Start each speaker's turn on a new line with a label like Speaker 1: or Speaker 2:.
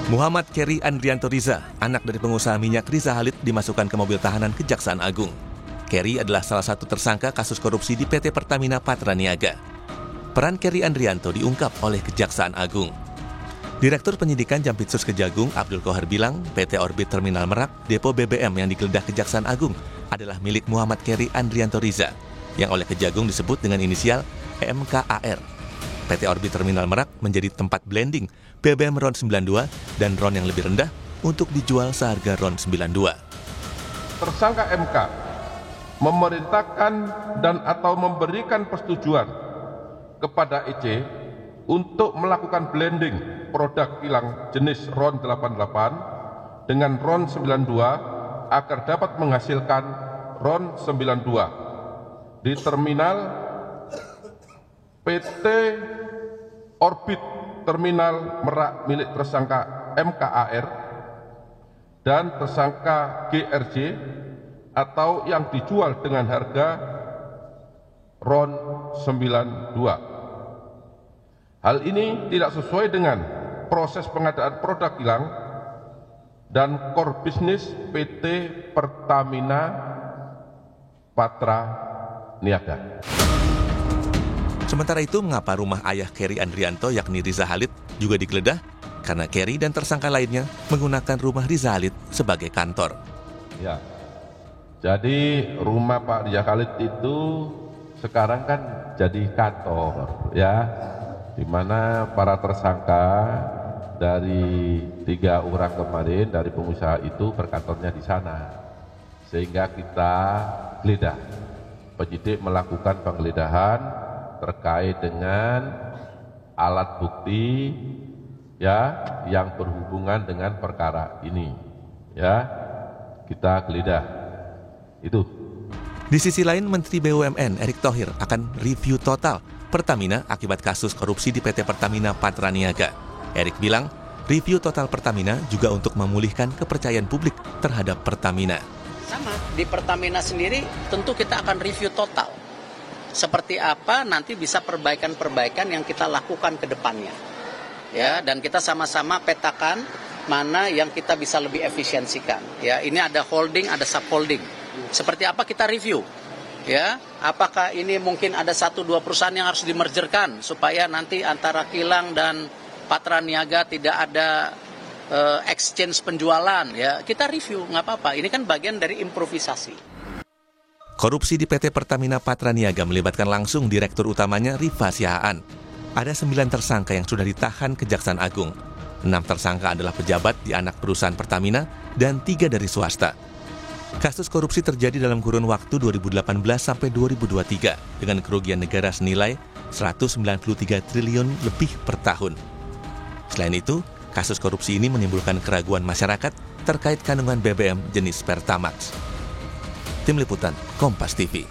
Speaker 1: Muhammad Keri Andrianto Riza, anak dari pengusaha minyak Riza Khalid, dimasukkan ke mobil tahanan Kejaksaan Agung. Keri adalah salah satu tersangka kasus korupsi di PT Pertamina Patraniaga. Peran Keri Andrianto diungkap oleh Kejaksaan Agung. Direktur Penyidikan Jampitsus Kejagung Abdul Qohar bilang PT Orbit Terminal Merak, depo BBM yang digeledah Kejaksaan Agung adalah milik Muhammad Keri Andrianto Riza, yang oleh Kejagung disebut dengan inisial MKAR. PT Orbit Terminal Merak menjadi tempat blending BBM RON 92 dan RON yang lebih rendah untuk dijual seharga RON 92.
Speaker 2: Tersangka MK memerintahkan dan atau memberikan persetujuan kepada EC untuk melakukan blending produk kilang jenis RON 88 dengan RON 92 agar dapat menghasilkan RON 92 di terminal PT Orbit Terminal Merak milik tersangka MKAR dan tersangka GRJ atau yang dijual dengan harga RON 92. Hal ini tidak sesuai dengan proses pengadaan produk kilang dan core bisnis PT Pertamina Patraniaga.
Speaker 1: Sementara itu, mengapa rumah ayah Keri Andrianto yakni Riza Khalid juga digeledah? Karena Keri dan tersangka lainnya menggunakan rumah Riza Khalid sebagai kantor.
Speaker 2: Ya, jadi rumah Pak Riza Khalid itu sekarang kan jadi kantor, ya, di mana para tersangka dari 3 orang kemarin dari pengusaha itu berkantornya di sana, sehingga kita geledah. Penyidik melakukan penggeledahan terkait dengan alat bukti ya yang berhubungan dengan perkara ini, ya kita geledah itu.
Speaker 1: Di sisi lain, Menteri BUMN Erick Thohir akan review total Pertamina akibat kasus korupsi di PT Pertamina Patraniaga. Erick bilang review total Pertamina juga untuk memulihkan kepercayaan publik terhadap Pertamina.
Speaker 3: Sama di Pertamina sendiri tentu kita akan review total. Seperti apa nanti bisa perbaikan-perbaikan yang kita lakukan ke depannya. Ya, dan kita sama-sama petakan mana yang kita bisa lebih efisiensikan. Ya, ini ada holding, ada subholding. Seperti apa kita review? Ya, apakah ini mungkin ada 1-2 perusahaan yang harus dimergerkan supaya nanti antara kilang dan Patraniaga tidak ada exchange penjualan, ya. Kita review, nggak apa-apa. Ini kan bagian dari improvisasi.
Speaker 1: Korupsi di PT Pertamina Patraniaga melibatkan langsung direktur utamanya Rifa Sihaan. Ada 9 tersangka yang sudah ditahan Kejaksaan Agung. 6 tersangka adalah pejabat di anak perusahaan Pertamina dan 3 dari swasta. Kasus korupsi terjadi dalam kurun waktu 2018 sampai 2023 dengan kerugian negara senilai 193 triliun lebih per tahun. Selain itu, kasus korupsi ini menimbulkan keraguan masyarakat terkait kandungan BBM jenis Pertamax. Tim Liputan Kompas TV.